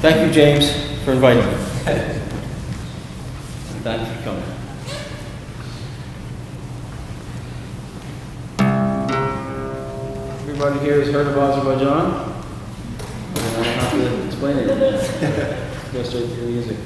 Thank you, James, for inviting me. Thank you for coming. Everybody here has heard of Azerbaijan? I don't have to explain it. Go straight to the music.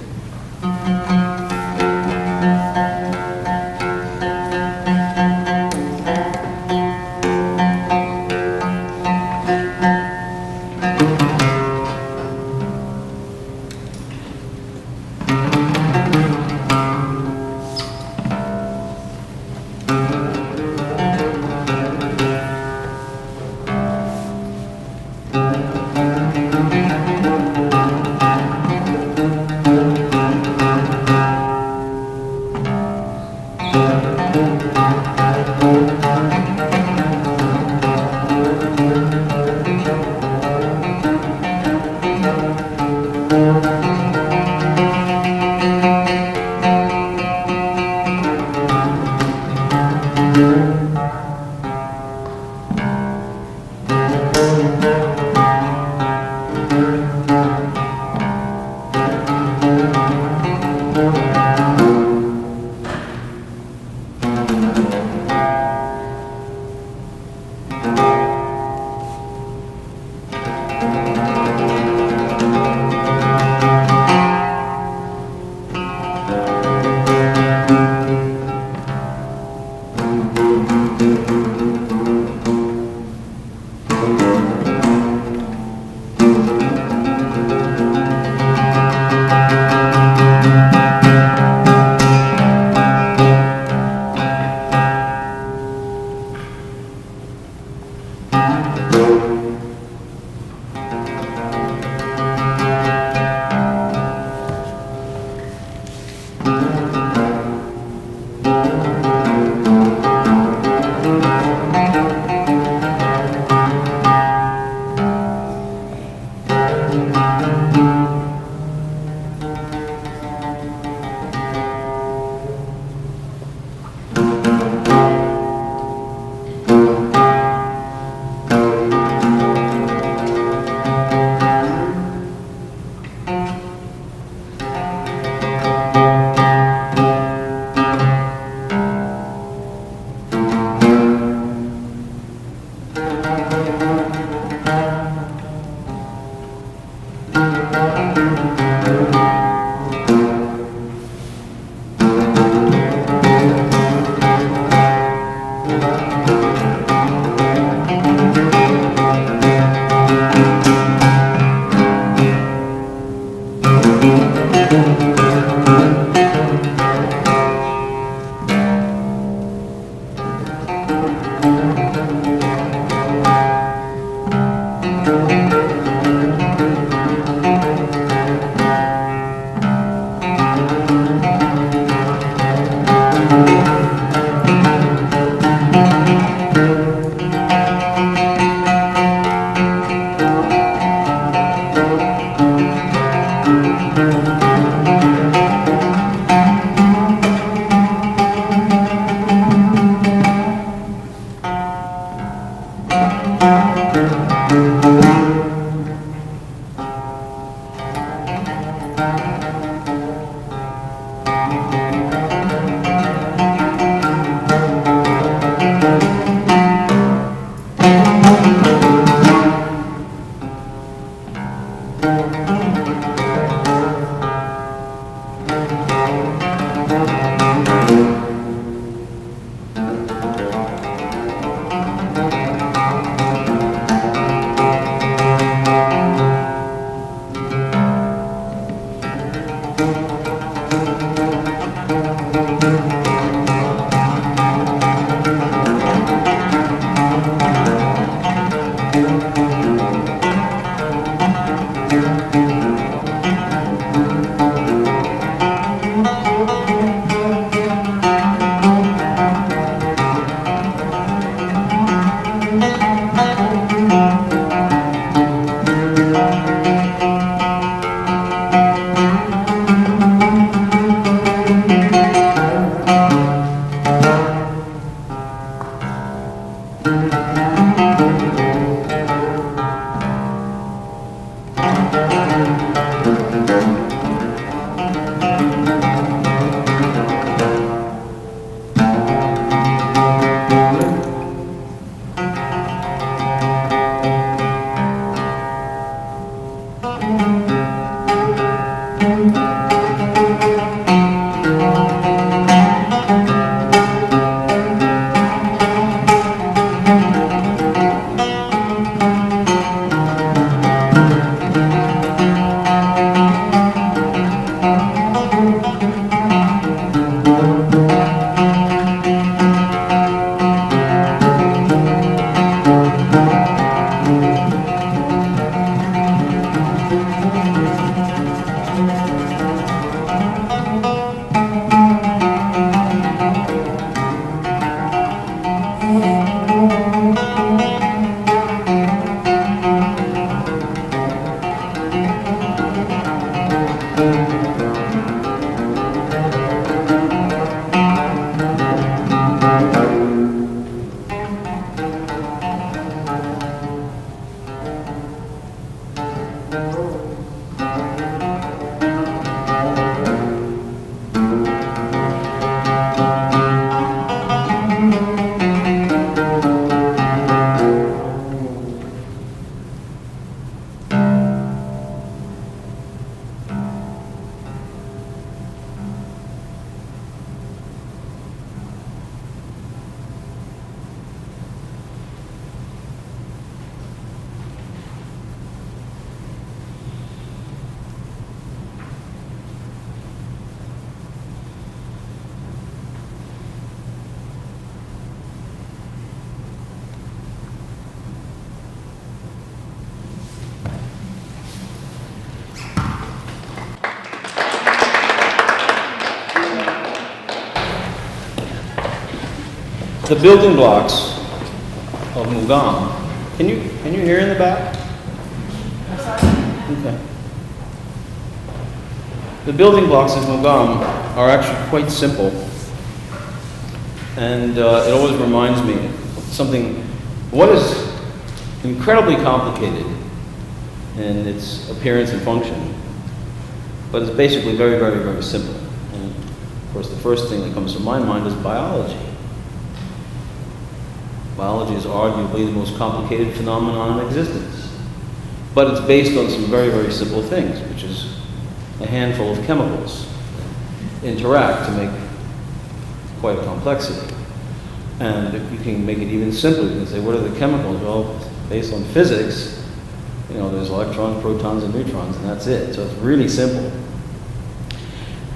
the building blocks of Mughan. Can you hear in the back? Okay. The building blocks of Mughan are actually quite simple, and it always reminds me of something. What is incredibly complicated in its appearance and function, but it's basically very, very, very simple. And of course, the first thing that comes to my mind is biology. Biology is arguably the most complicated phenomenon in existence, but it's based on some very, very simple things, which is a handful of chemicals that interact to make quite a complexity. And you can make it even simpler. You can say, what are the chemicals? Well, based on physics, there's electrons, protons, and neutrons, and that's it. So it's really simple.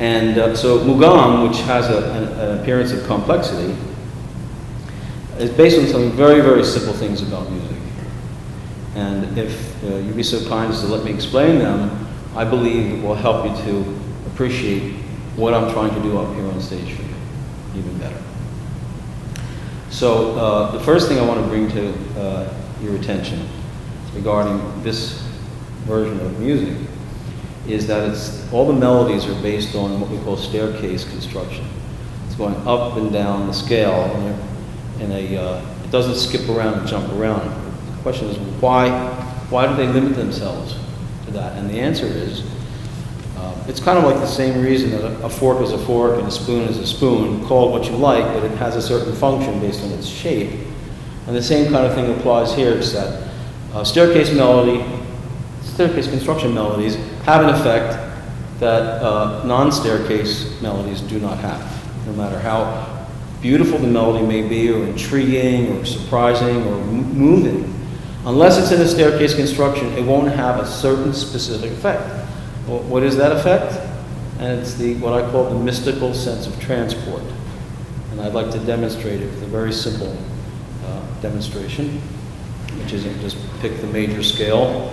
And so Mughan, which has an appearance of complexity, is based on some very, very simple things about music. And if you'd be so kind as to let me explain them, I believe it will help you to appreciate what I'm trying to do up here on stage for you even better. So the first thing I want to bring to your attention regarding this version of music is that all the melodies are based on what we call staircase construction. It's going up and down the scale, and it doesn't skip around and jump around. The question is, why do they limit themselves to that? And the answer is, it's kind of like the same reason that a fork is a fork and a spoon is a spoon. Call it what you like, but it has a certain function based on its shape. And the same kind of thing applies here, is that staircase construction melodies have an effect that non-staircase melodies do not have. No matter how beautiful the melody may be, or intriguing, or surprising, or moving, unless it's in a staircase construction, it won't have a certain specific effect. Well, what is that effect? And it's what I call the mystical sense of transport. And I'd like to demonstrate it with a very simple demonstration, which is just pick the major scale.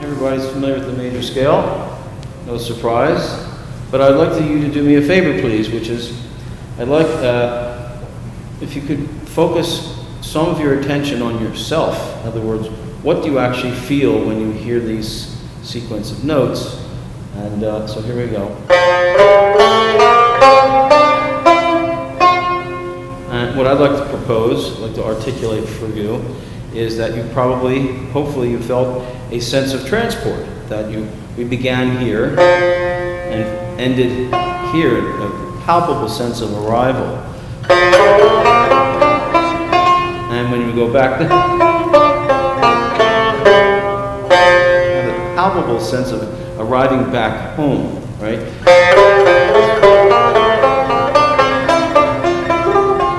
Everybody's familiar with the major scale, no surprise. But I'd like you to do me a favor, please, which is, I'd like if you could focus some of your attention on yourself. In other words, what do you actually feel when you hear these sequence of notes? And so here we go. And what I'd like to propose, I'd like to articulate for you, is that you hopefully you felt a sense of transport, that we began here and ended here, a palpable sense of arrival. And when we go back, have a palpable sense of arriving back home, right?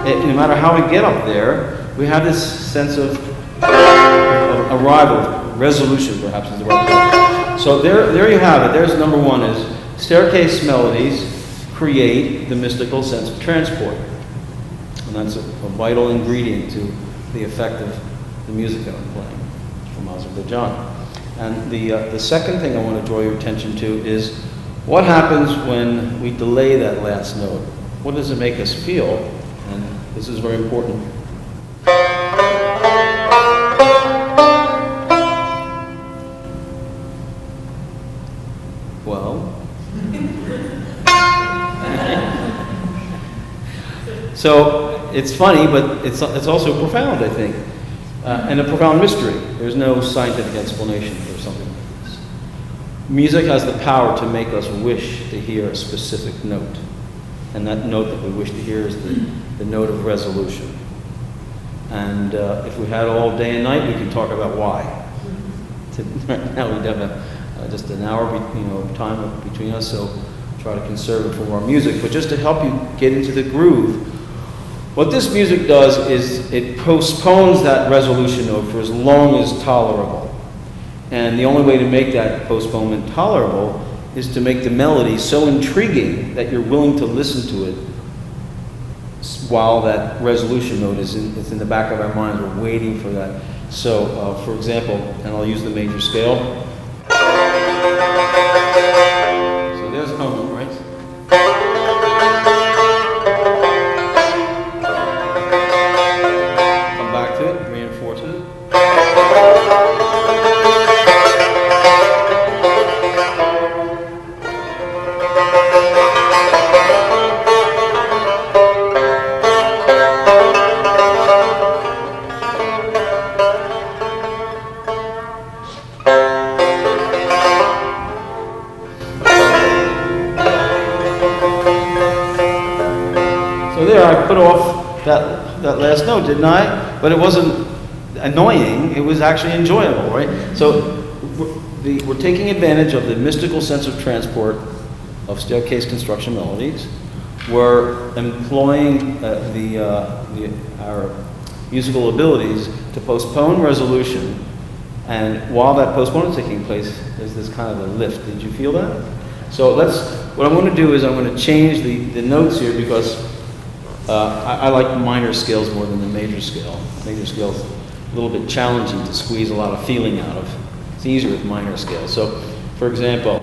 No matter how we get up there, we have this sense of arrival, resolution perhaps is the right word. So there you have it. There's number one, is staircase melodies create the mystical sense of transport. And that's a vital ingredient to the effect of the music that I'm playing from Azerbaijan. And the second thing I want to draw your attention to is what happens when we delay that last note. What does it make us feel? And this is very important. Well, so it's funny, but it's also profound, I think, and a profound mystery. There's no scientific explanation for something like this. Music has the power to make us wish to hear a specific note, and that note that we wish to hear is the note of resolution. And if we had all day and night, we could talk about why. Right now we'd have just an hour, time between us, so try to conserve it for more music. But just to help you get into the groove, what this music does is it postpones that resolution note for as long as tolerable. And the only way to make that postponement tolerable is to make the melody so intriguing that you're willing to listen to it while that resolution mode is it's in the back of our minds. We're waiting for that. So, for example, and I'll use the major scale. So there's home, right? Come back to it, reinforce it. So there, I put off that last note, didn't I? But it wasn't annoying, it was actually enjoyable, right? So we're taking advantage of the mystical sense of transport of staircase construction melodies. We're employing our musical abilities to postpone resolution, and while that postponement is taking place, there's this kind of a lift. Did you feel that? So what I'm going to do is I'm going to change the notes here, because I like minor scales more than the major scale. Major scale is a little bit challenging to squeeze a lot of feeling out of. It's easier with minor scales. So, for example,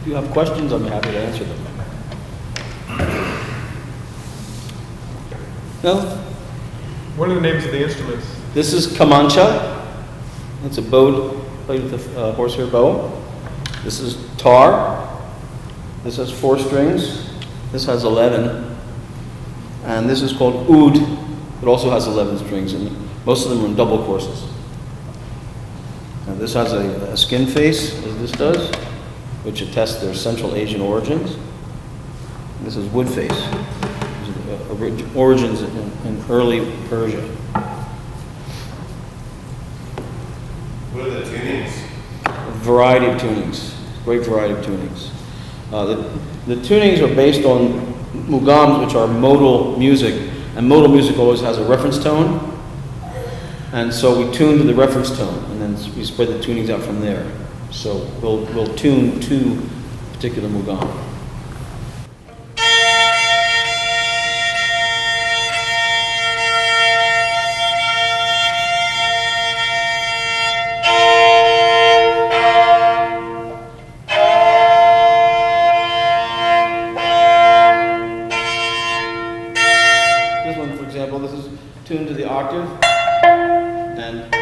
If you have questions, I'm happy to answer them. No? What are the names of the instruments? This is Kamancha. It's a bow played with a horsehair bow. This is tar. This has 4 strings. This has 11. And this is called oud. It also has 11 strings, and most of them are in double courses. And this has a skin face, as this does, which attests their Central Asian origins. This is wood face, origins in early Persia. What are the tunings? A variety of tunings, great variety of tunings. The tunings are based on Mughan, which are modal music, and modal music always has a reference tone. And so we tune to the reference tone, and then we spread the tunings out from there. So we'll tune to particular Mughan. This one, for example, this is tuned to the octave, and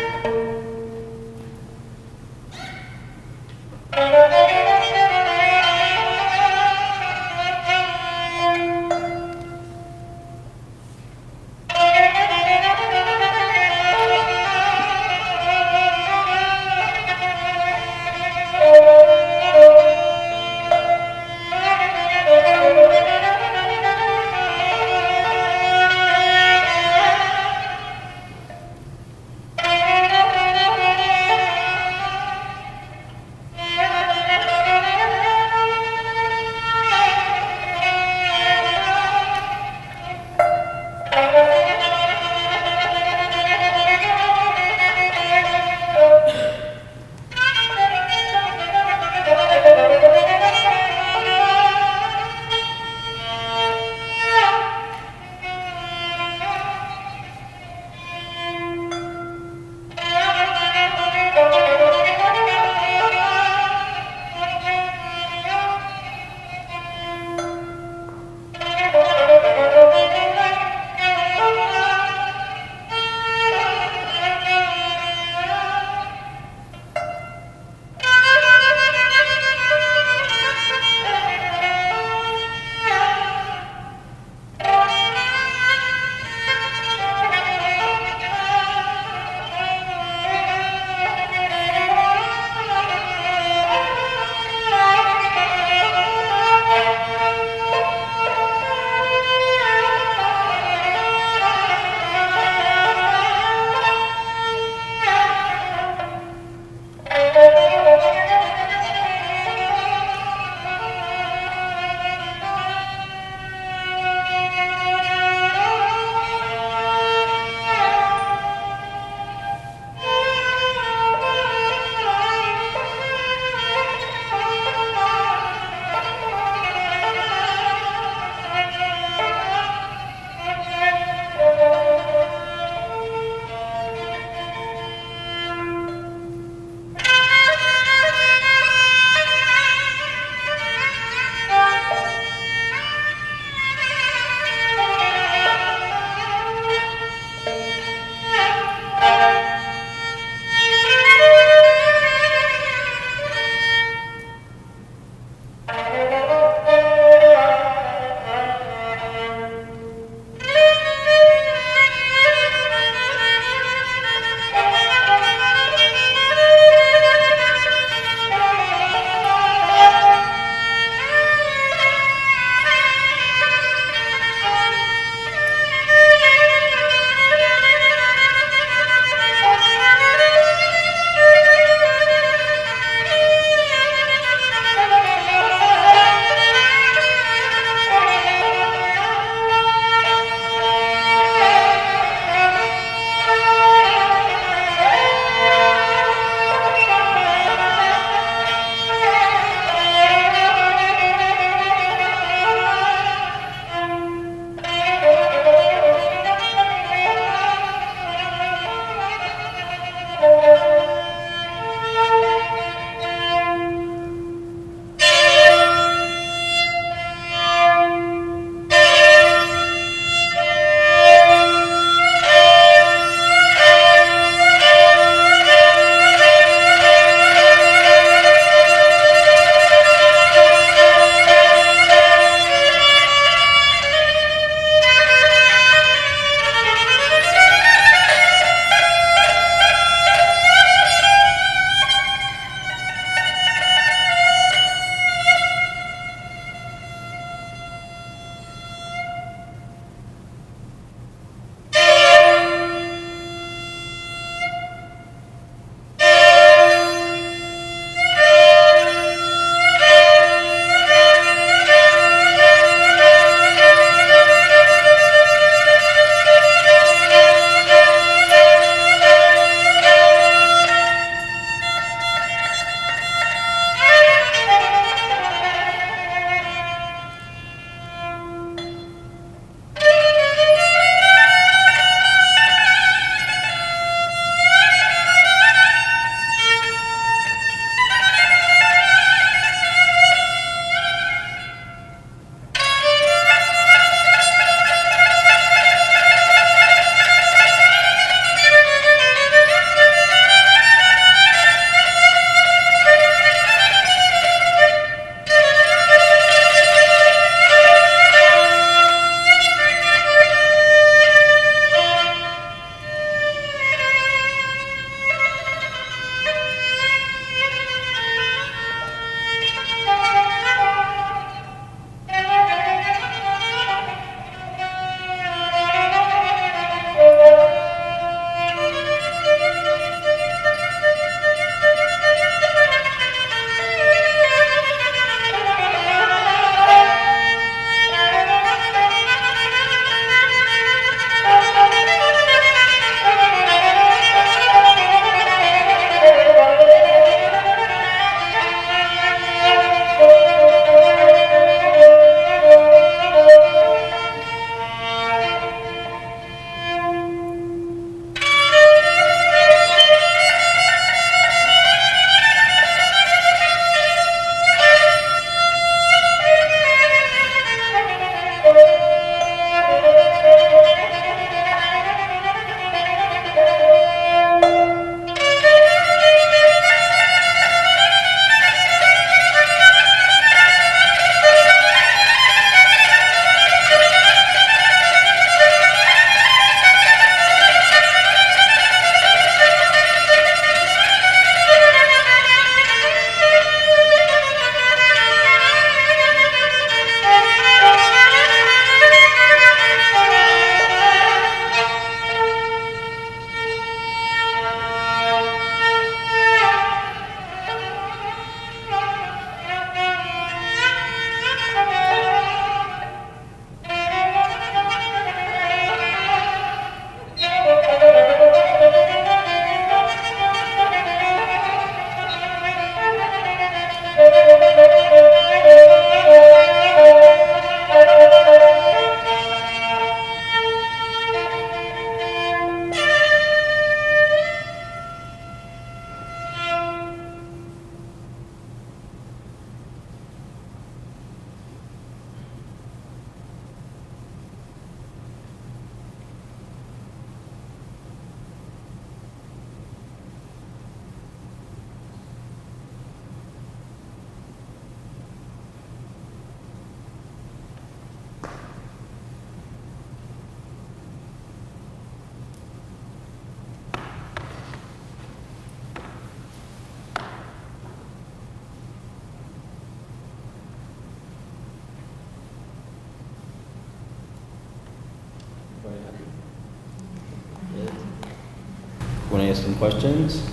Want to ask some questions?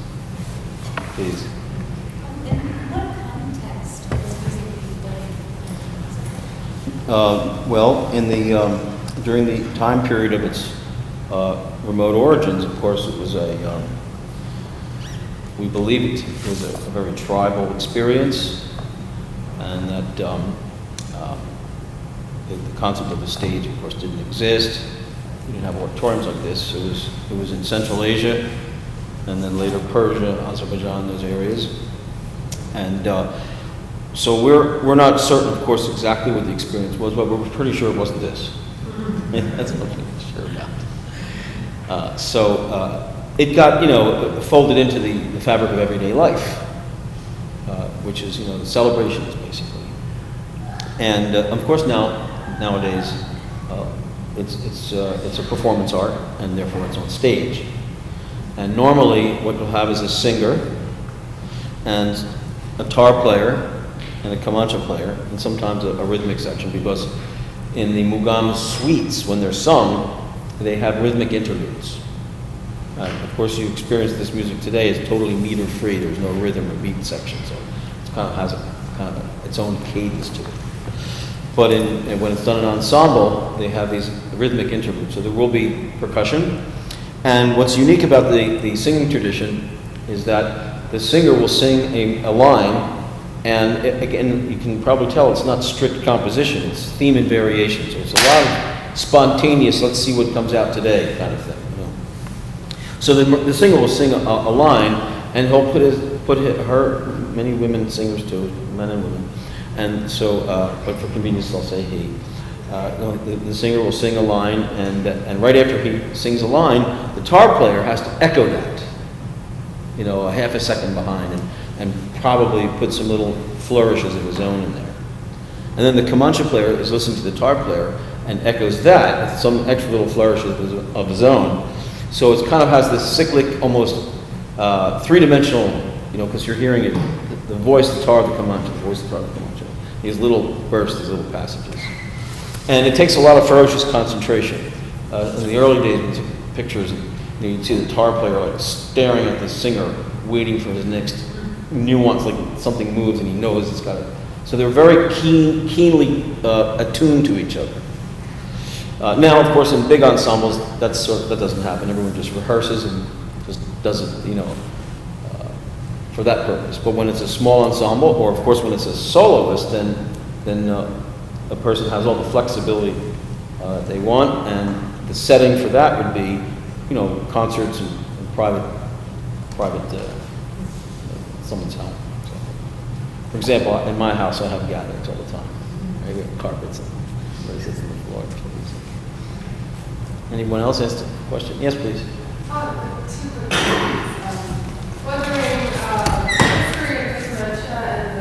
Please. In what context was music being played? Well, during the time period of its remote origins, of course, it was we believe it was a very tribal experience, and that the concept of a stage, of course, didn't exist. We didn't have auditoriums like this. It was in Central Asia, and then later Persia, Azerbaijan, those areas. And so we're not certain, of course, exactly what the experience was, but we're pretty sure it wasn't this. That's what we're sure about. It got, folded into the fabric of everyday life, which is, the celebrations, basically. And of course, nowadays, it's a performance art, and therefore it's on stage. And normally, what you'll have is a singer, and a tar player, and a kamancha player, and sometimes a rhythmic section, because in the Mughan suites, when they're sung, they have rhythmic interludes. Of course, you experience this music today is totally meter-free. There's no rhythm or beat section, so it kind of has its own cadence to it. But when it's done in ensemble, they have these rhythmic interludes. So there will be percussion. And what's unique about the singing tradition is that the singer will sing a line, and again, you can probably tell it's not strict composition. It's theme and variation. So it's a lot of spontaneous, let's see what comes out today kind of thing. So the singer will sing a line, and he'll put her, many women singers too, men and women, and so, but for convenience I'll say he. The singer will sing a line, and right after he sings a line, the tar player has to echo that, a half a second behind, and probably put some little flourishes of his own in there. And then the kamancha player is listening to the tar player and echoes that with some extra little flourishes of his own. So it kind of has this cyclic, almost three-dimensional, because you're hearing it, the voice, the tar, the kamancha, the voice, the tar, the kamancha. These little bursts, these little passages. And it takes a lot of ferocious concentration. In the early days, when we took pictures, you'd see the tar player like staring at the singer, waiting for his next nuance, like something moves and he knows it's got it. So they're very keenly attuned to each other. Now, of course, in big ensembles, that doesn't happen. Everyone just rehearses and just does it, for that purpose. But when it's a small ensemble, or of course when it's a soloist, then a person has all the flexibility they want, and the setting for that would be, concerts and private someone's home. So, for example, in my house, I have gatherings all the time. I get carpets and everybody sits on the floor. Anyone else has a question? Yes, please. Two quick questions. Wondering, history of dementia and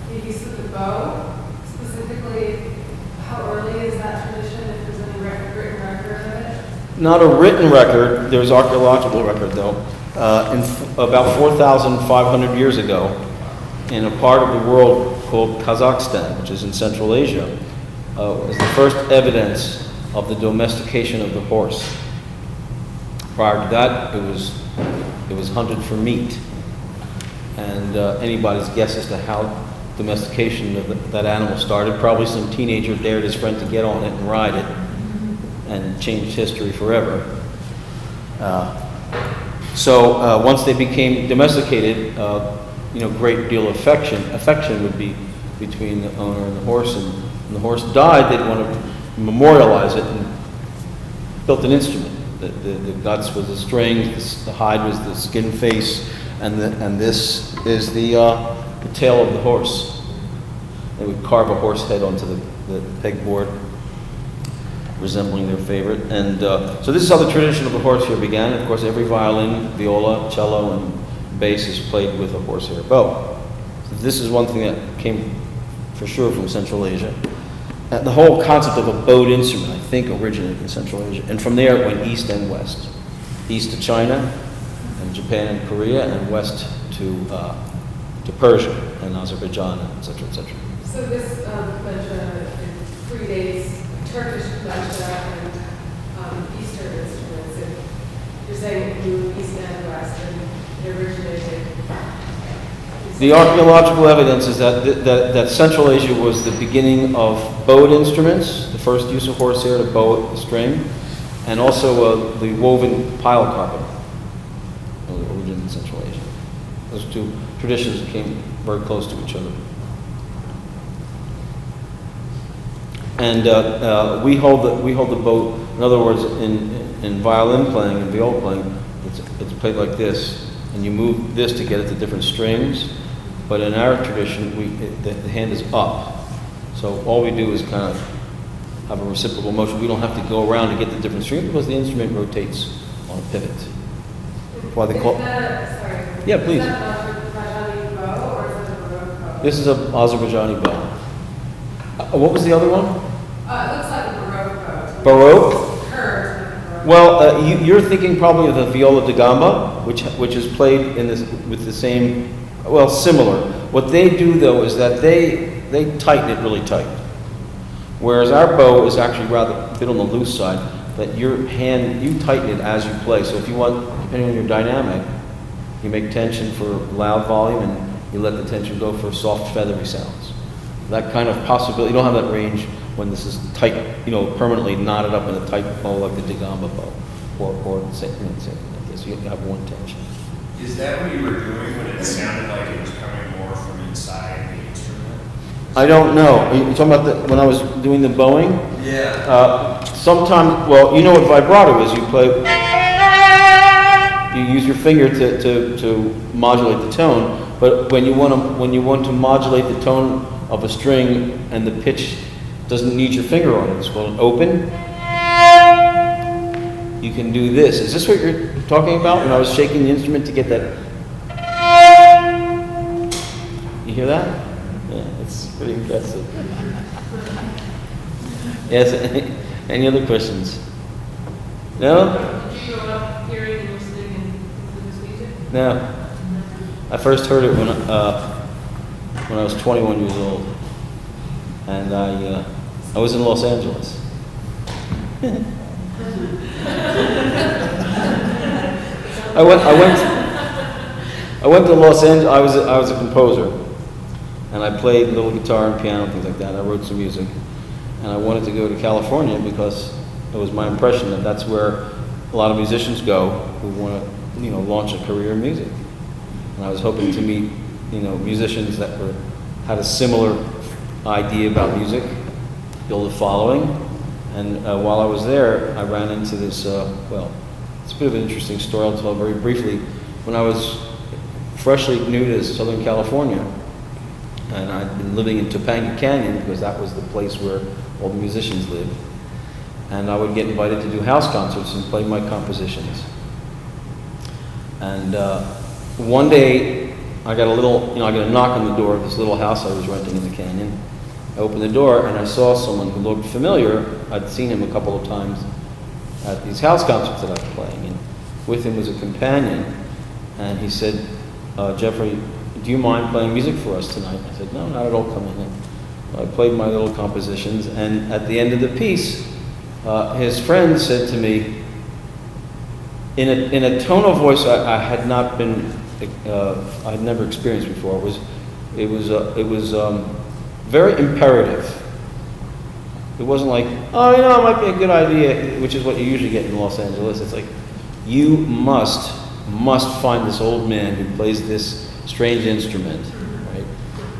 the use of the bow, specifically, how early is that tradition, if there's any written record of it? Not a written record. There's archaeological record, though. About 4,500 years ago, in a part of the world called Kazakhstan, which is in Central Asia, was the first evidence of the domestication of the horse. Prior to that, it was hunted for meat, and anybody's guess as to how domestication of that animal started. Probably some teenager dared his friend to get on it and ride it, and changed history forever. So once they became domesticated, great deal of affection would be between the owner and the horse, and when the horse died, they'd want to memorialize it and built an instrument. The guts was the strings, the hide was the skin face, and this is the tail of the horse. They would carve a horse head onto the pegboard, resembling their favorite. And so this is how the tradition of the horsehair began. Of course, every violin, viola, cello, and bass is played with a horsehair bow. So this is one thing that came for sure from Central Asia. The whole concept of a bowed instrument, I think, originated in Central Asia. And from there, it went east and west. East to China, and Japan and Korea, and west to Persia and Azerbaijan, et cetera, et cetera. So this dementia predates Turkish dementia and Eastern instruments. You're you're saying it moved east and west, and it originated. The archaeological evidence is that Central Asia was the beginning of bowed instruments, the first use of horsehair to bow a string, and also the woven pile carpet, originated in Central Asia. Those two traditions came very close to each other. And we hold the bow. In other words, in violin playing and viola playing, it's played like this, and you move this to get it to different strings. But in our tradition, the hand is up. So all we do is kind of have a reciprocal motion. We don't have to go around to get the different strings because the instrument rotates on a pivot. Why they call? Sorry. Yeah, please. Is that an Azerbaijani bow or is it a Baroque bow? This is an Azerbaijani bow. What was the other one? It looks like a Baroque bow. Baroque? Curved like a Baroque. Well, you're thinking probably of the viola da gamba, which is played in this with the same, well, similar. What they do though is that they tighten it really tight, whereas our bow is actually rather a bit on the loose side. That your hand, you tighten it as you play. So if you want, depending on your dynamic, you make tension for loud volume and you let the tension go for soft feathery sounds. That kind of possibility, you don't have that range when this is tight, permanently knotted up in a tight bow like the Dagamba bow, or same thing like this. You have one tension. Is that what you were doing when it sounded like it was coming more from inside the instrument? I don't know. Are you talking about when I was doing the bowing? Yeah. Sometimes, well, you know what vibrato is. You play, you use your finger to modulate the tone. But when you want to modulate the tone of a string and the pitch doesn't need your finger on it, it's called an open. You can do this. Is this what you're talking about? When I was shaking the instrument to get that. You hear that? Yeah, it's pretty impressive. Yes. Any other questions? No? Did you grow up hearing and listening and this music? No. I first heard it when I was 21 years old, and I was in Los Angeles. I went to Los Angeles. I was a composer, and I played little guitar and piano and things like that. I wrote some music, and I wanted to go to California because it was my impression that that's where a lot of musicians go who want to, launch a career in music. And I was hoping to meet, musicians that had a similar idea about music, build a following. And while I was there, I ran into this, it's a bit of an interesting story. I'll tell very briefly. When I was freshly new to Southern California, and I'd been living in Topanga Canyon because that was the place where all the musicians lived, and I would get invited to do house concerts and play my compositions. And one day, I got a knock on the door of this little house I was renting in the canyon. I opened the door and I saw someone who looked familiar. I'd seen him a couple of times at these house concerts that I was playing. And with him was a companion. And he said, Jeffrey, do you mind playing music for us tonight? I said, no, not at all, come in. And I played my little compositions. And at the end of the piece, his friend said to me, in a tone of voice I had not been, I had never experienced before. It was very imperative. It wasn't like, oh, it might be a good idea, which is what you usually get in Los Angeles. It's like, you must find this old man who plays this strange instrument, right?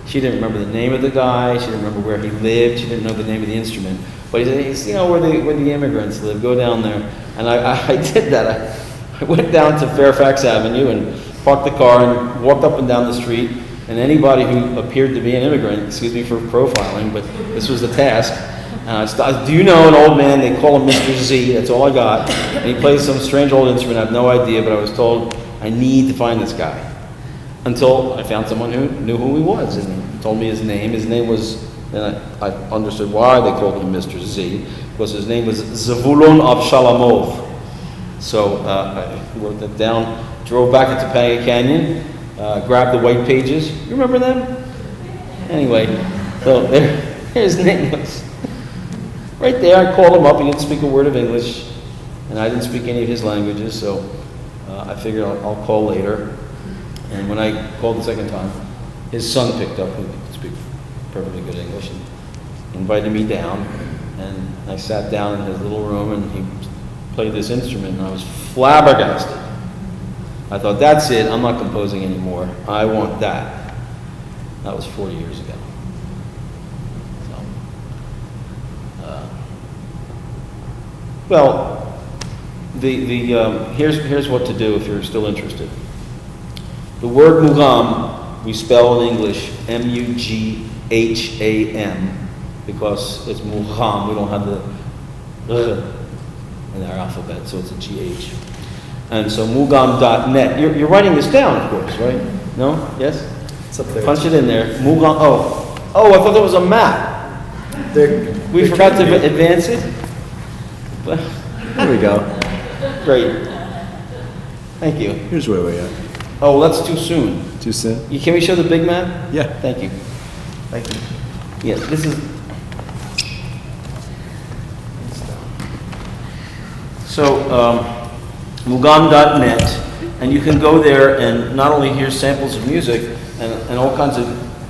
She didn't remember the name of the guy. She didn't remember where he lived. She didn't know the name of the instrument. But he said, where the immigrants live, go down there. And I did that. I went down to Fairfax Avenue and parked the car and walked up and down the street. And anybody who appeared to be an immigrant, excuse me for profiling, but this was the task. And I started, do you know an old man? They call him Mr. Z. That's all I got. And he plays some strange old instrument. I have no idea, but I was told I need to find this guy. Until I found someone who knew who he was, and he told me his name. His name was, and I understood why they called him Mr. Z, because his name was Zavulon Avshalamov. So I wrote that down, drove back to Topanga Canyon, grabbed the white pages. You remember them? Anyway, so there his name was. Right there, I called him up. He didn't speak a word of English, and I didn't speak any of his languages, so I figured I'll call later. And when I called the second time, his son picked up, who could speak perfectly good English, and invited me down. And I sat down in his little room, and he played this instrument, and I was flabbergasted. I thought, that's it, I'm not composing anymore. I want that. That was 40 years ago. Well, here's what to do if you're still interested. The word Mughan, we spell in English M-U-G-H-A-M, because it's Mughan. We don't have the in our alphabet, so it's a G-H. And so Mughan.net. You're writing this down, of course, right? No? Yes? It's up there. Punch it in there. Mughan. Oh, I thought there was a map. We forgot to advance it? But There we go. great. Thank you. Here's where we're at. Oh, that's too soon. Too soon? Can we show the big map? Yeah. Thank you. Thank you. Yes, this is. So, Mughan.net, and you can go there and not only hear samples of music and all kinds of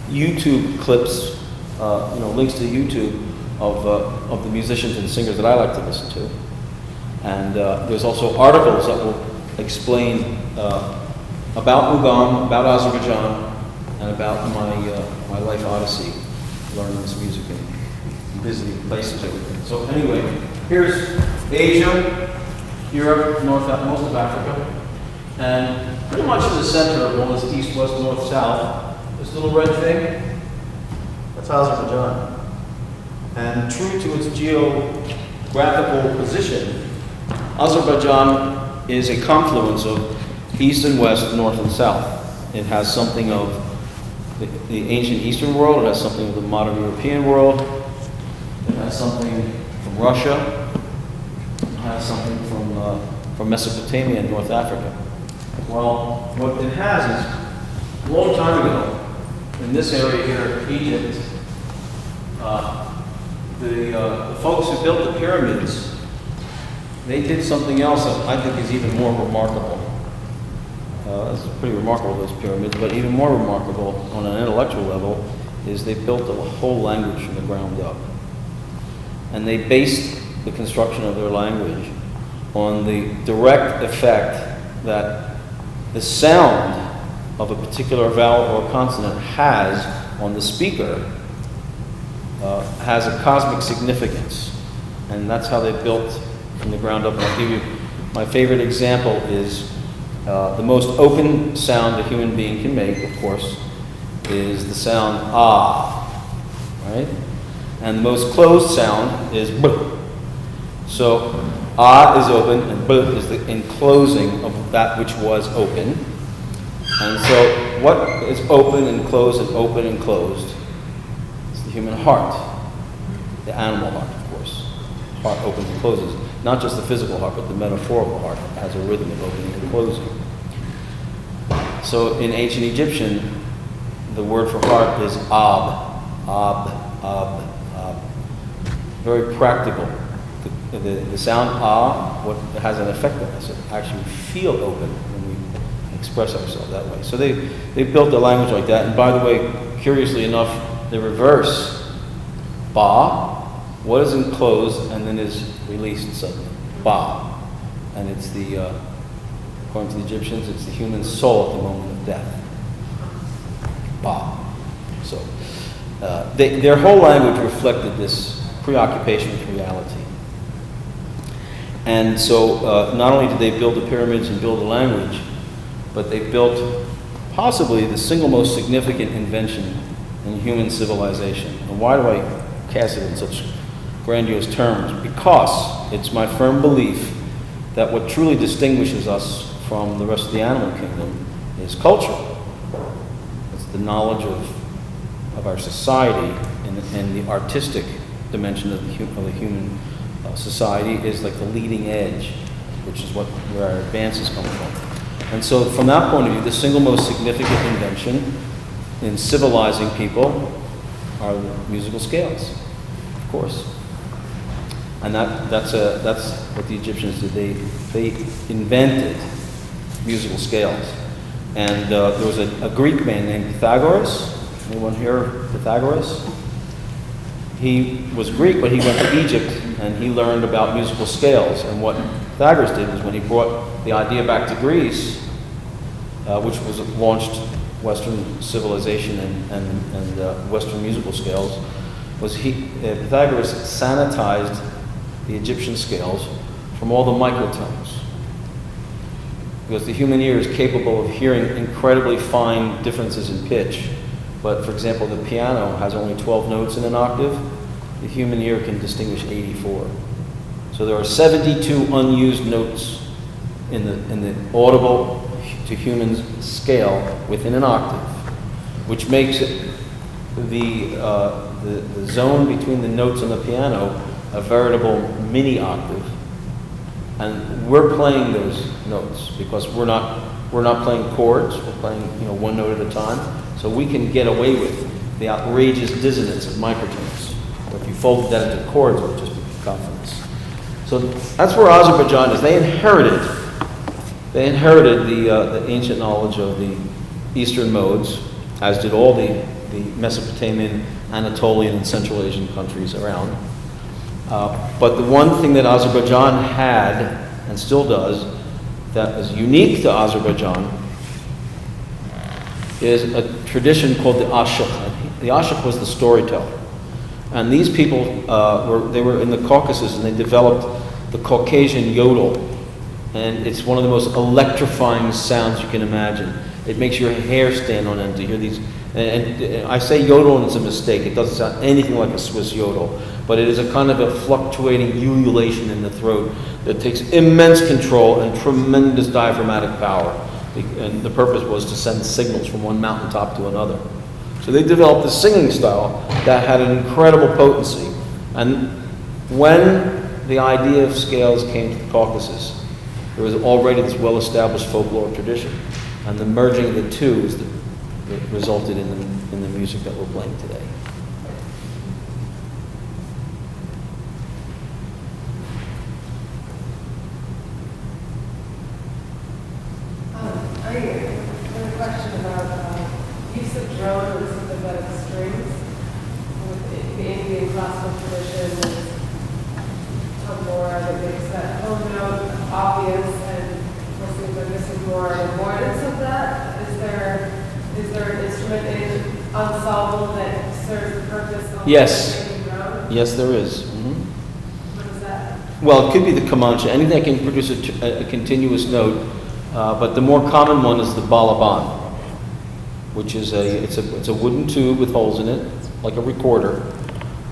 YouTube clips, links to YouTube of the musicians and singers that I like to listen to. And there's also articles that will explain about Mughan, about Azerbaijan, and about my life odyssey, learning this music and visiting places, everything. So anyway, here's Asia, Europe, most of Africa, and pretty much in the center of all this east, west, north, south, this little red thing, that's Azerbaijan. And true to its geographical position, Azerbaijan is a confluence of east and west, north and south. It has something of the ancient Eastern world, it has something of the modern European world, it has something from Russia, it has something from Mesopotamia and North Africa. Well, what it has is, a long time ago, in this area here, Egypt, the folks who built the pyramids, they did something else that I think is even more remarkable. It's pretty remarkable, those pyramids, but even more remarkable on an intellectual level is they built a whole language from the ground up. And they based the construction of their language on the direct effect that the sound of a particular vowel or consonant has on the speaker has a cosmic significance. And that's how they built from the ground up. I'll give you my favorite example is the most open sound a human being can make, of course, is the sound ah, right? And the most closed sound is b. So ah is open and b is the enclosing of that which was open. And so what is open and closed and open and closed? It's the human heart, the animal heart, of course. Heart opens and closes. Not just the physical heart, but the metaphorical heart has a rhythm of opening and closing. So in ancient Egyptian, the word for heart is ab. Very practical. The sound ah, what has an effect on us. It actually feel open when we express ourselves that way. So they built a language like that. And by the way, curiously enough, the reverse, ba, what is enclosed and then is released suddenly? Ba. And it's according to the Egyptians, it's the human soul at the moment of death. Ba. So their whole language reflected this preoccupation with reality. And so not only did they build the pyramids and build the language, but they built possibly the single most significant invention in human civilization. And why do I cast it in such grandiose terms? Because it's my firm belief that what truly distinguishes us from the rest of the animal kingdom is culture. It's the knowledge of our society and the artistic dimension of the human society is like the leading edge, which is where our advances come from. And so from that point of view, the single most significant invention in civilizing people are the musical scales, of course. And that's what the Egyptians did. They invented musical scales. And there was a Greek man named Pythagoras. Anyone here Pythagoras? He was Greek, but he went to Egypt and he learned about musical scales. And what Pythagoras did was when he brought the idea back to Greece, which was launched Western civilization and Western musical scales, was Pythagoras sanitized the Egyptian scales from all the microtones. Because the human ear is capable of hearing incredibly fine differences in pitch. But for example, the piano has only 12 notes in an octave. The human ear can distinguish 84. So there are 72 unused notes in the audible to humans scale within an octave, which makes it the zone between the notes on the piano a veritable mini octave. And we're playing those notes because we're not playing chords. We're playing one note at a time. So we can get away with the outrageous dissonance of microtones. But if you folded that into chords, it would just be consonants. So that's where Azerbaijan is. They inherited the ancient knowledge of the Eastern modes, as did all the Mesopotamian, Anatolian, and Central Asian countries around. But the one thing that Azerbaijan had, and still does, that is unique to Azerbaijan, is a tradition called the ashik. The ashik was the storyteller. And these people, were in the Caucasus, and they developed the Caucasian yodel. And it's one of the most electrifying sounds you can imagine. It makes your hair stand on end to hear these. And I say yodel, and it's a mistake. It doesn't sound anything like a Swiss yodel. But it is a kind of a fluctuating ululation in the throat that takes immense control and tremendous diaphragmatic power. And the purpose was to send signals from one mountaintop to another. So they developed a singing style that had an incredible potency. And when the idea of scales came to the Caucasus, there was already this well-established folklore tradition. And the merging of the two is that resulted in the music that we're playing today. I have a question about use of drone and sympathetic strings. With the Indian classical tradition, there's tambura that makes that whole note obvious, and it seems like this is more an avoidance of that. Is there an instrument in ensemble that serves the purpose of Yes. making drone? Yes, there is. What is that? Well, it could be the kamancha. Anything that can produce a continuous note. But the more common one is the balaban, which is it's a wooden tube with holes in it, like a recorder.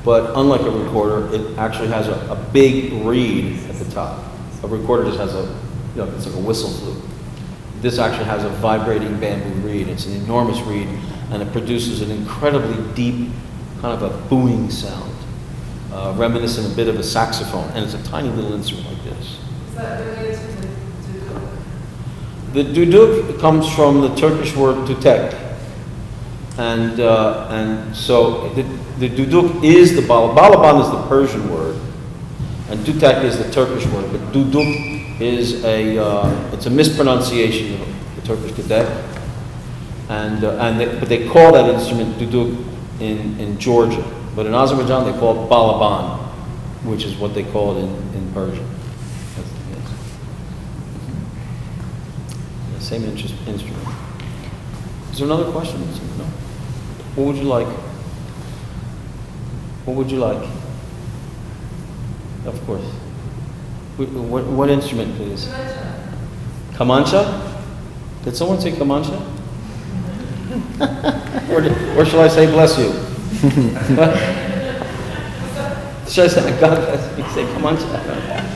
But unlike a recorder, it actually has a big reed at the top. A recorder just has it's like a whistle flute. This actually has a vibrating bamboo reed. It's an enormous reed, and it produces an incredibly deep, kind of a booming sound, reminiscent a bit of a saxophone. And it's a tiny little instrument like this. Is that related to The duduk comes from the Turkish word tutek, and so the duduk is the balaban is the Persian word, and tutek is the Turkish word. But duduk is it's a mispronunciation of the Turkish tutek, but they call that instrument duduk in Georgia, but in Azerbaijan they call it balaban, which is what they call it in Persian. Same instrument. Is there another question? No. What would you like? What would you like? Of course. What instrument, please? Kamancha? Did someone say Kamancha? or shall I say bless you? Should I say God bless you? Say Kamancha?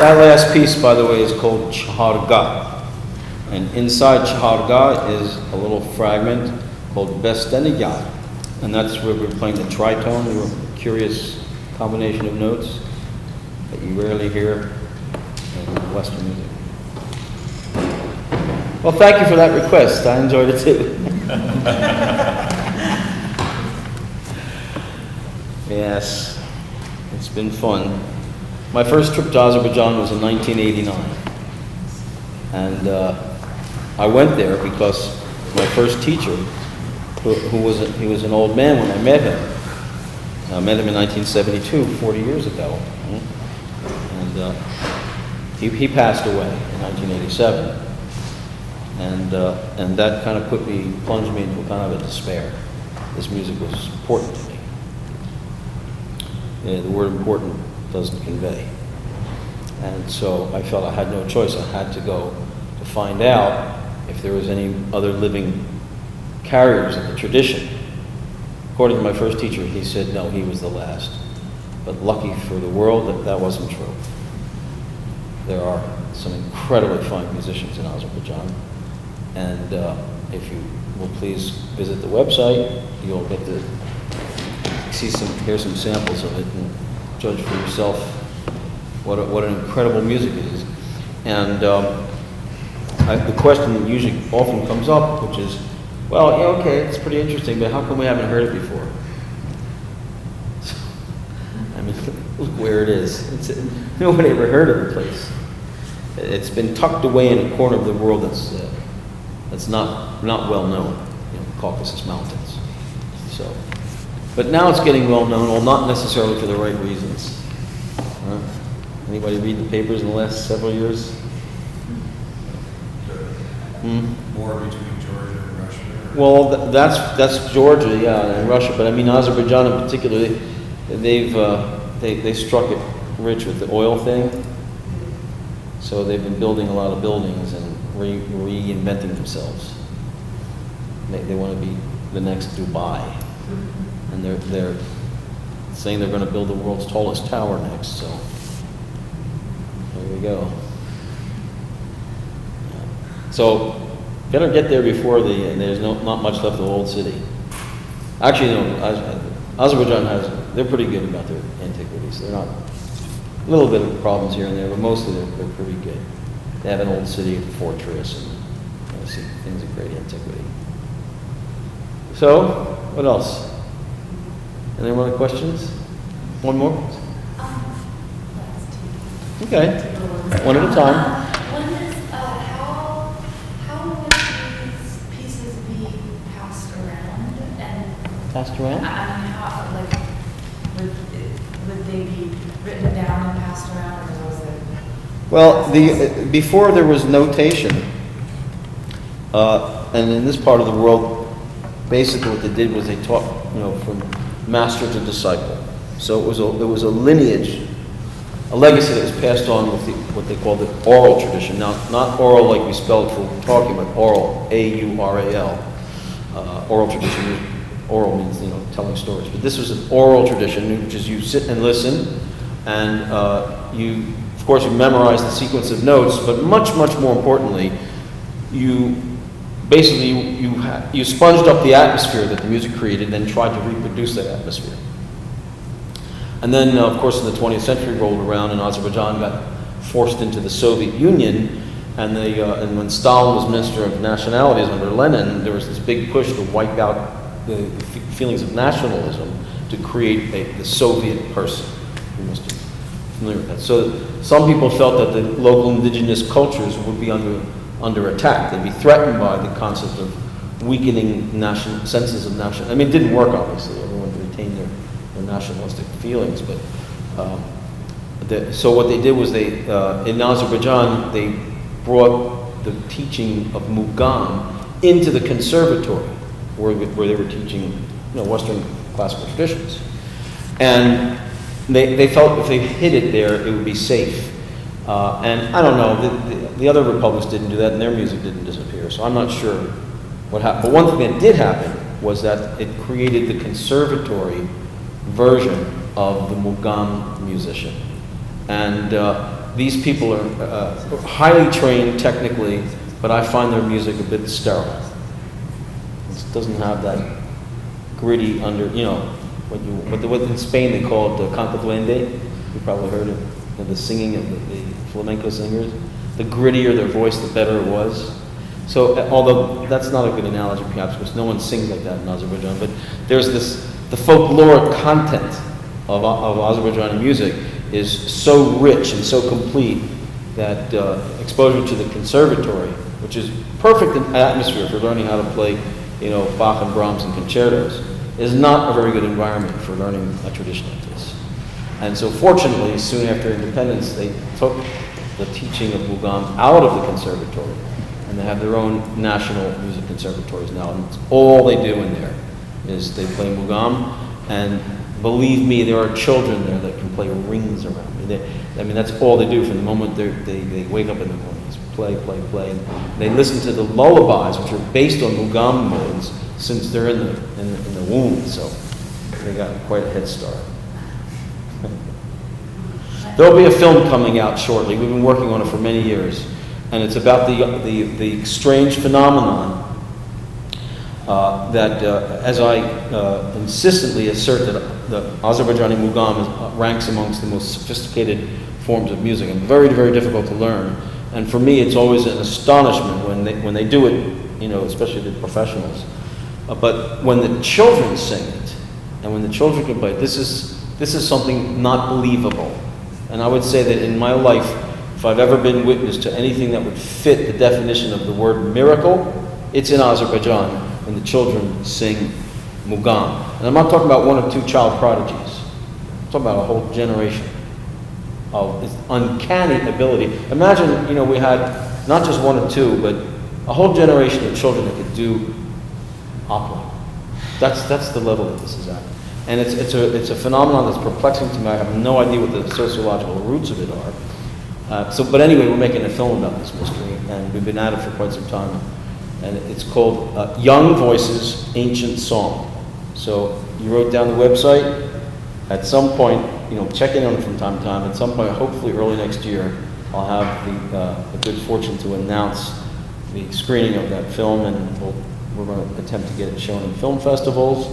That last piece, by the way, is called Chaharga. And inside Chaharga is a little fragment called Besteniga. And that's where we're playing the tritone, a curious combination of notes that you rarely hear in Western music. Well, thank you for that request. I enjoyed it too. Yes, it's been fun. My first trip to Azerbaijan was in 1989. And I went there because my first teacher, he was an old man when I met him. I met him in 1972, 40 years ago. And he passed away in 1987. And that kind of plunged me into kind of a despair. This music was important to me. The word important doesn't convey. And so I felt I had no choice. I had to go to find out if there was any other living carriers of the tradition. According to my first teacher, he said no, he was the last. But lucky for the world that wasn't true. There are some incredibly fine musicians in Azerbaijan. And if you will please visit the website, you'll get to hear some samples of it and judge for yourself what an incredible music it is. And the question that usually often comes up, which is, well, yeah, okay, it's pretty interesting, but how come we haven't heard it before? I mean, look where it is. Nobody ever heard of the place. It's been tucked away in a corner of the world that's not well known, the Caucasus Mountains. So, but now it's getting well known, well, not necessarily for the right reasons. Anybody read the papers in the last several years? War between Georgia and Russia? Well, that's Georgia, yeah, and Russia. But I mean, Azerbaijan in particular, they struck it rich with the oil thing. So they've been building a lot of buildings and reinventing themselves. They want to be the next Dubai, and they're saying they're going to build the world's tallest tower next. So there we go. So better get there before there's not much left of the old city. Actually, no, Azerbaijan they're pretty good about their antiquities. They're not, a little bit of problems here and there, but mostly they're pretty good. They have an old city, a fortress, and see things of great antiquity. So, what else? Any other questions? One more? Okay, one at a time. One is, how would these pieces be passed around? And Passed around? I mean, how, like, would they be written down and passed around, or was it? Well, before there was notation, and in this part of the world, basically what they did was they taught, from master to disciple. So it was a lineage, a legacy that was passed on with what they call the oral tradition. Now, not oral like we spell it for talking, but oral, A-U-R-A-L. Oral tradition. Oral means telling stories, but this was an oral tradition, which is you sit and listen, and you memorize the sequence of notes, but much more importantly, you sponged up the atmosphere that the music created and then tried to reproduce that atmosphere. And then, of course, in the 20th century rolled around and Azerbaijan got forced into the Soviet Union, and when Stalin was Minister of Nationalities under Lenin, there was this big push to wipe out the feelings of nationalism to create the Soviet person. You must be familiar with that. So some people felt that the local indigenous cultures would be under attack. They'd be threatened by the concept of weakening senses of national. I mean, it didn't work, obviously. Everyone retained their nationalistic feelings, but so what they did was in Azerbaijan they brought the teaching of Mughan into the conservatory where they were teaching Western classical traditions, and they felt if they hid it there it would be safe. And I don't know, the other republics didn't do that, and their music didn't disappear, so I'm not sure what happened. But one thing that did happen was that it created the conservatory version of the Mughan musician. And these people are highly trained technically, but I find their music a bit sterile. It doesn't have that gritty what in Spain they call it canto duende. You probably heard of the singing of the flamenco singers. The grittier their voice, the better it was. So, although that's not a good analogy perhaps, because no one sings like that in Azerbaijan, but there's the folkloric content of Azerbaijani music is so rich and so complete that exposure to the conservatory, which is perfect atmosphere for learning how to play, Bach and Brahms and concertos, is not a very good environment for learning a tradition like this. And so fortunately, soon after independence, they took the teaching of Mughan out of the conservatory, and they have their own national music conservatories now, and all they do in there is they play Mughan, and believe me, there are children there that can play rings around me. That's all they do from the moment they wake up in the morning. Is play, play, play. And they listen to the lullabies, which are based on Mughan modes, since they're in the womb. So they got quite a head start. There'll be a film coming out shortly. We've been working on it for many years, and it's about the strange phenomenon that, as I insistently assert, that the Azerbaijani Mughan ranks amongst the most sophisticated forms of music and very, very difficult to learn. And for me, it's always an astonishment when they do it, especially the professionals. But when the children sing it, and when the children can play it, this is something not believable. And I would say that in my life, if I've ever been witness to anything that would fit the definition of the word miracle, it's in Azerbaijan when the children sing Mughan. And I'm not talking about one or two child prodigies. I'm talking about a whole generation of this uncanny ability. Imagine, we had not just one or two, but a whole generation of children that could do opera. That's the level that this is at. And it's a phenomenon that's perplexing to me. I have no idea what the sociological roots of it are. But anyway, we're making a film about this mystery, and we've been at it for quite some time. And it's called Young Voices, Ancient Song. So you wrote down the website. At some point, check in on it from time to time. At some point, hopefully early next year, I'll have the good fortune to announce the screening of that film, and we're going to attempt to get it shown in film festivals.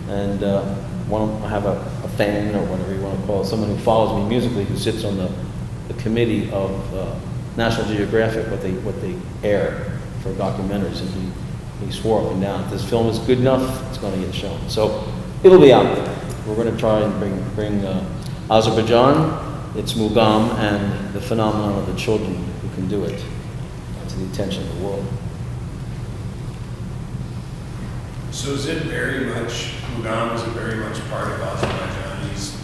And I have a fan, or whatever you want to call it, someone who follows me musically, who sits on the committee of National Geographic, what they air for documentaries, and he swore up and down, if this film is good enough, it's going to get shown. So it'll be out there. We're going to try and bring Azerbaijan, its Mughan, and the phenomenon of the children who can do it to the attention of the world. So is it very much, Mughan was very much part of Azerbaijani's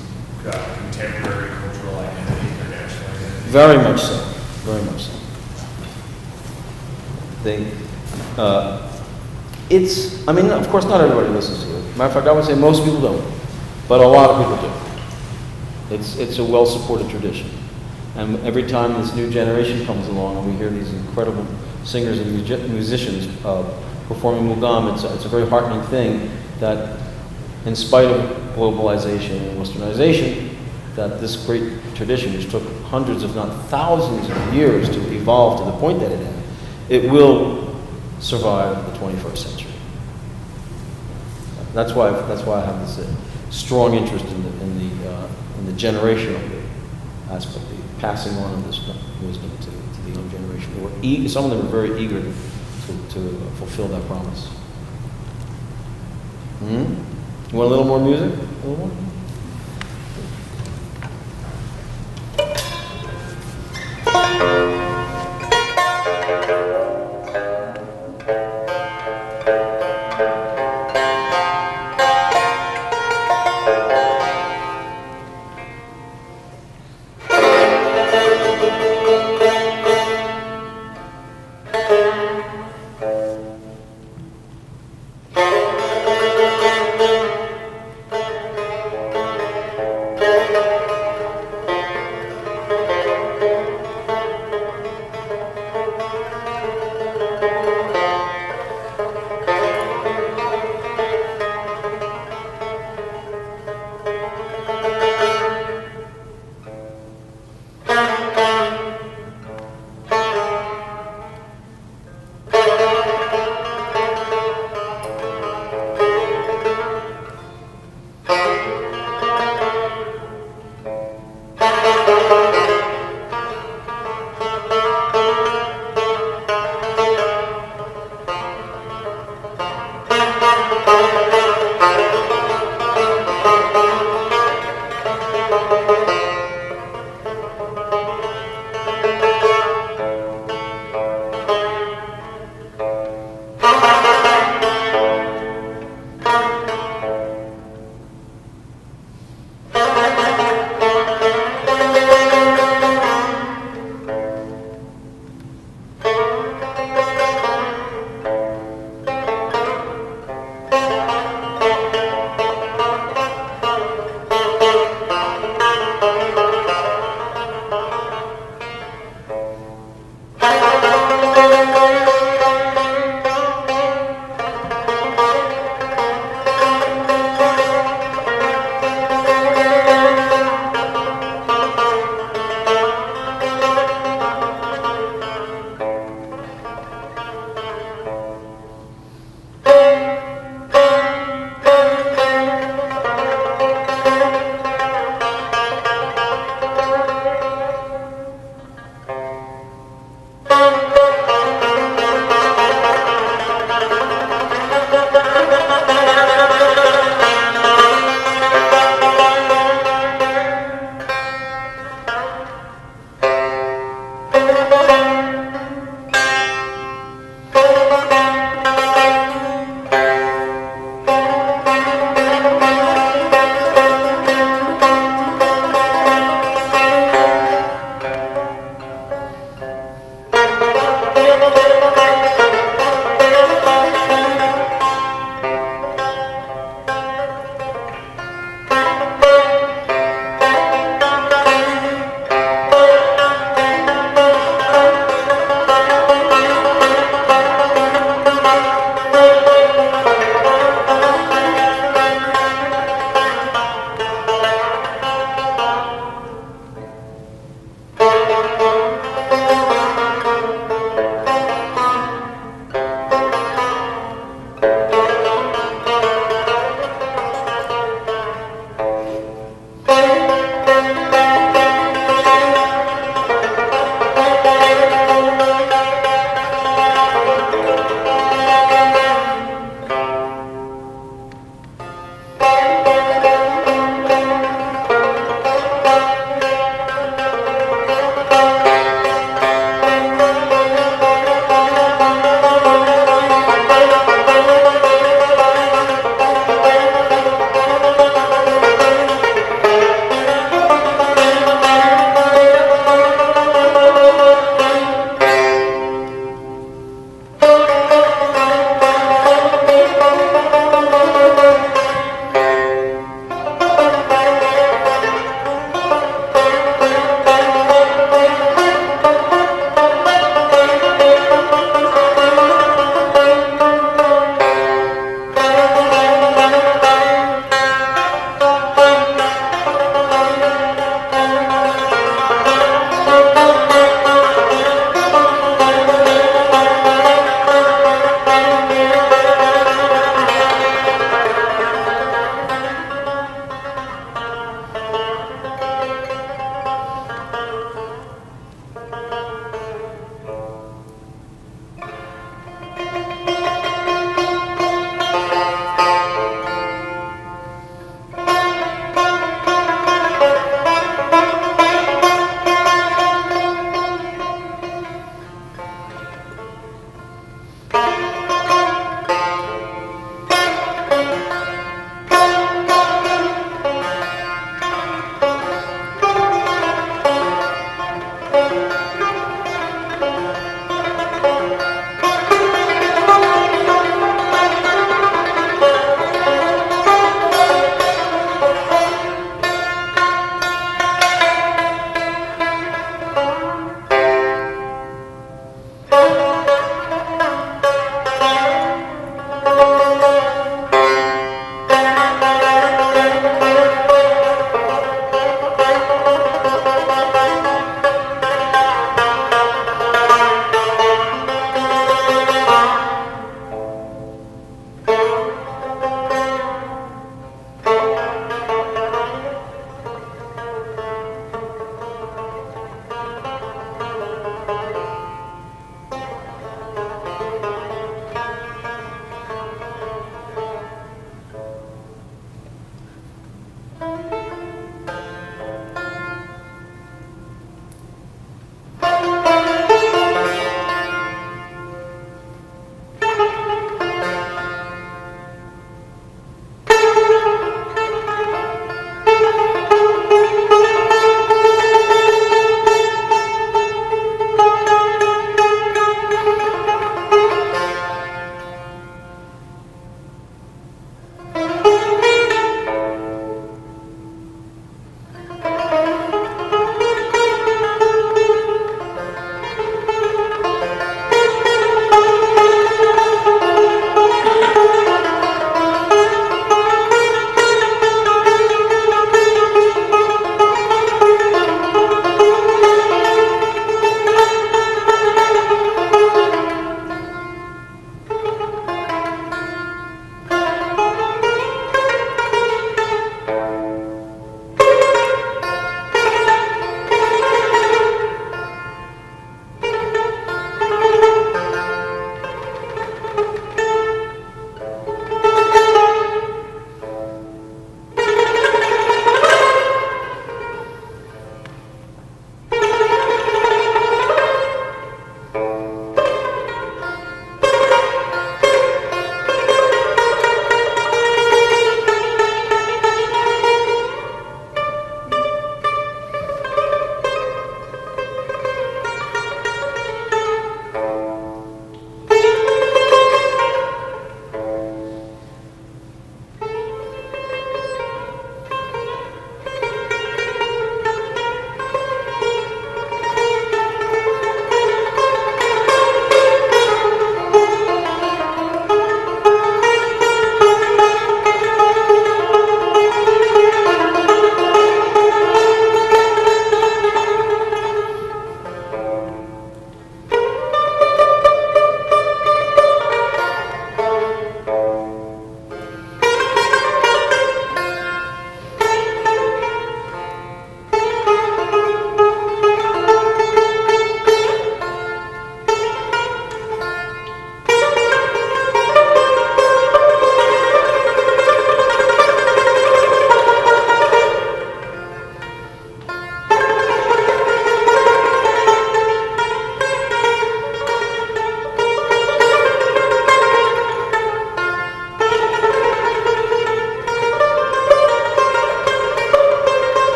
contemporary cultural identity, their national identity? Very much so. Very much so. Of course, not everybody listens to it. Matter of fact, I would say most people don't, but a lot of people do. It's a well-supported tradition. And every time this new generation comes along and we hear these incredible singers and musicians performing Mughan, it's a very heartening thing that, in spite of globalization and westernization, that this great tradition, which took hundreds, if not thousands of years to evolve to the point that it had, it will survive the 21st century. That's why I have this strong interest in the generational aspect, the passing on of this wisdom to the young generation. Some of them are very eager to fulfill that promise. You want a little more music? A little more?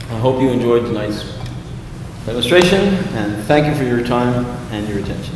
I hope you enjoyed tonight's demonstration, and thank you for your time and your attention.